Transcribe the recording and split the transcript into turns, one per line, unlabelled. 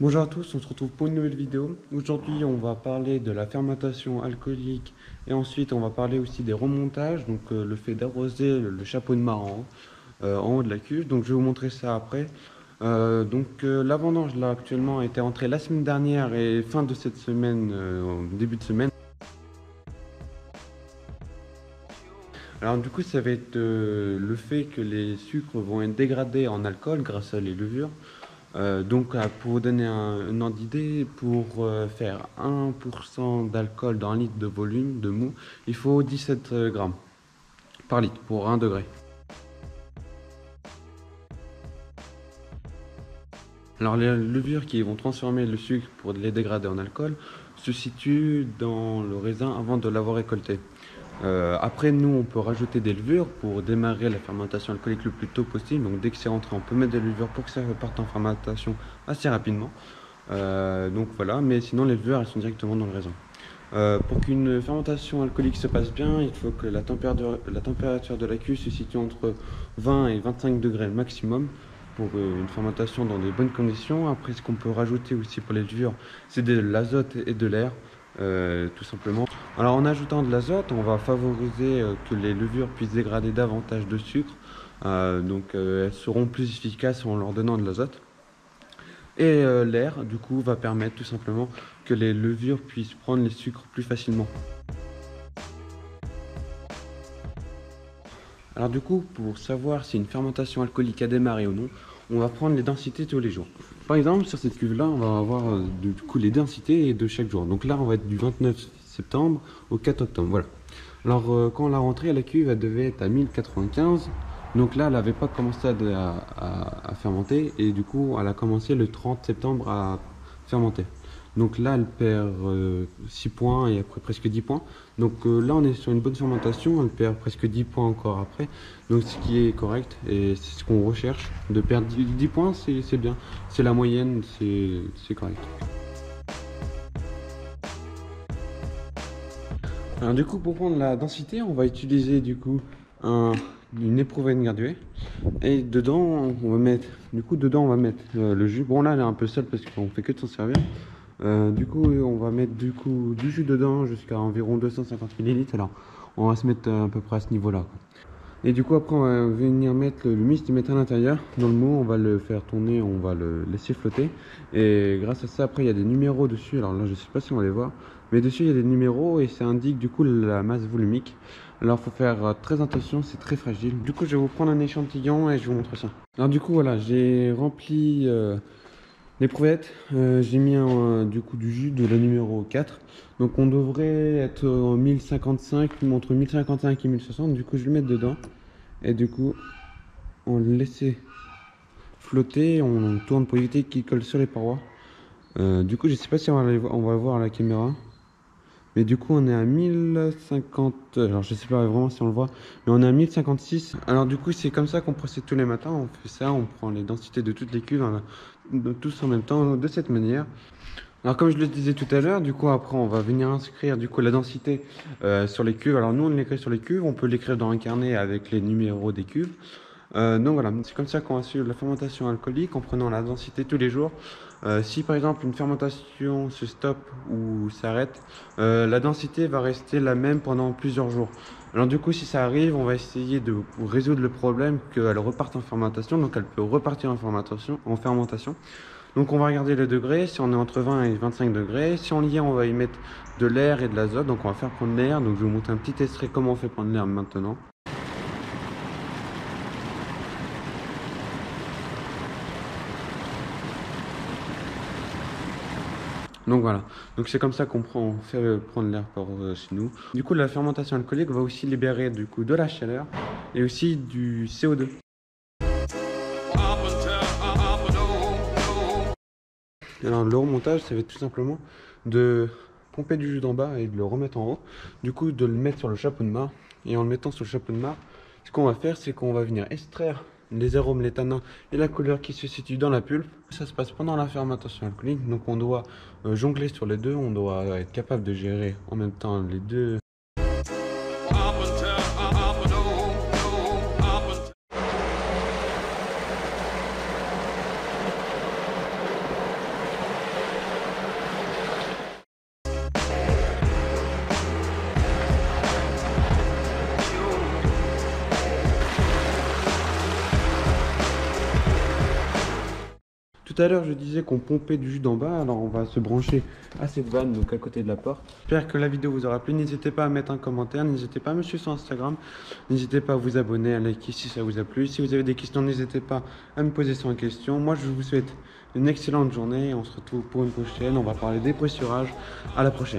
Bonjour à tous, on se retrouve pour une nouvelle vidéo. Aujourd'hui, on va parler de la fermentation alcoolique et ensuite on va parler aussi des remontages, donc le fait d'arroser le chapeau de marc en haut de la cuve. Donc je vais vous montrer ça après. La vendange là actuellement a été entrée la semaine dernière et fin de cette semaine, au début de semaine. Alors du coup, ça va être le fait que les sucres vont être dégradés en alcool grâce à les levures. Pour vous donner un ordre d'idée, pour faire 1% d'alcool dans un litre de volume de mou, il faut 17 grammes par litre pour 1 degré. Alors les levures qui vont transformer le sucre pour les dégrader en alcool se situent dans le raisin avant de l'avoir récolté. Après, nous, on peut rajouter des levures pour démarrer la fermentation alcoolique le plus tôt possible. Donc dès que c'est rentré, on peut mettre des levures pour que ça reparte en fermentation assez rapidement. Donc voilà, mais sinon les levures elles sont directement dans le raisin. Pour qu'une fermentation alcoolique se passe bien, il faut que la température de la cuve se situe entre 20 et 25 degrés maximum pour une fermentation dans de bonnes conditions. Après, ce qu'on peut rajouter aussi pour les levures, c'est de l'azote et de l'air, tout simplement. Alors en ajoutant de l'azote, on va favoriser que les levures puissent dégrader davantage de sucre. Elles seront plus efficaces en leur donnant de l'azote. Et l'air, du coup, va permettre tout simplement que les levures puissent prendre les sucres plus facilement. Alors du coup, pour savoir si une fermentation alcoolique a démarré ou non, on va prendre les densités tous les jours. Par exemple, sur cette cuve-là, on va avoir du coup les densités de chaque jour. Donc là, on va être du 29 septembre au 4 octobre. Voilà. Alors quand on l'a rentrée, la cuve, elle devait être à 1095. Donc là, elle n'avait pas commencé à fermenter. Et du coup, elle a commencé le 30 septembre à fermenter. Donc là, elle perd 6 points et après presque 10 points. Là, on est sur une bonne fermentation. Elle perd presque 10 points encore après. Donc ce qui est correct et c'est ce qu'on recherche. De perdre 10 points, c'est bien. C'est la moyenne, c'est correct. Alors du coup, pour prendre la densité, on va utiliser du coup une éprouvette graduée. Et dedans, on va mettre, le jus. Bon là, elle est un peu seule parce qu'on fait que de s'en servir. On va mettre du jus dedans jusqu'à environ 250 millilitres. Alors, on va se mettre à peu près à ce niveau-là, quoi. Et du coup, après, on va venir mettre le mist, mettre à l'intérieur. Dans le mou, on va le faire tourner, on va le laisser flotter. Et grâce à ça, après, il y a des numéros dessus. Alors là, je sais pas si on va les voir. Mais dessus, il y a des numéros et ça indique du coup la masse volumique. Alors, faut faire très attention, c'est très fragile. Du coup, je vais vous prendre un échantillon et je vous montre ça. Alors, du coup, voilà, j'ai rempli l'éprouvette. J'ai mis du jus de la numéro 4. Donc, on devrait être en 1055, entre 1055 et 1060. Du coup, je vais le mettre dedans. Et du coup, on le laisse flotter, on tourne pour éviter qu'il colle sur les parois. Du coup, je sais pas si on va le voir à la caméra. Mais du coup, on est à 1050. Alors, je sais pas vraiment si on le voit, mais on est à 1056. Alors, du coup, c'est comme ça qu'on procède tous les matins. On fait ça, on prend les densités de toutes les cuves, hein, tous en même temps, de cette manière. Alors, comme je le disais tout à l'heure, du coup, après, on va venir inscrire du coup la densité sur les cuves. Alors, nous, on l'écrit sur les cuves. On peut l'écrire dans un carnet avec les numéros des cuves. Voilà, c'est comme ça qu'on va suivre la fermentation alcoolique en prenant la densité tous les jours. Si par exemple une fermentation se stoppe ou s'arrête, la densité va rester la même pendant plusieurs jours. Alors du coup, si ça arrive, on va essayer de résoudre le problème qu'elle reparte en fermentation. Donc elle peut repartir en fermentation. Donc on va regarder le degré, si on est entre 20 et 25 degrés. Si on y est, on va y mettre de l'air et de l'azote. Donc on va faire prendre l'air. Donc je vais vous montrer un petit extrait comment on fait prendre l'air maintenant. Donc voilà, donc c'est comme ça on fait prendre l'air par chez nous. Du coup, la fermentation alcoolique va aussi libérer du coup de la chaleur et aussi du CO2. Alors le remontage, ça va être tout simplement de pomper du jus d'en bas et de le remettre en haut. Du coup, de le mettre sur le chapeau de marc. Et en le mettant sur le chapeau de marc, ce qu'on va faire, c'est qu'on va venir extraire les arômes, les tanins et la couleur qui se situe dans la pulpe. Ça se passe pendant la fermentation alcoolique, donc on doit jongler sur les deux, on doit être capable de gérer en même temps les deux. Tout à l'heure, je disais qu'on pompait du jus d'en bas, alors on va se brancher à cette vanne, donc à côté de la porte. J'espère que la vidéo vous aura plu. N'hésitez pas à mettre un commentaire, n'hésitez pas à me suivre sur Instagram, n'hésitez pas à vous abonner, à liker si ça vous a plu. Si vous avez des questions, n'hésitez pas à me poser sans question. Moi, je vous souhaite une excellente journée. On se retrouve pour une prochaine. On va parler des pressurages. À la prochaine.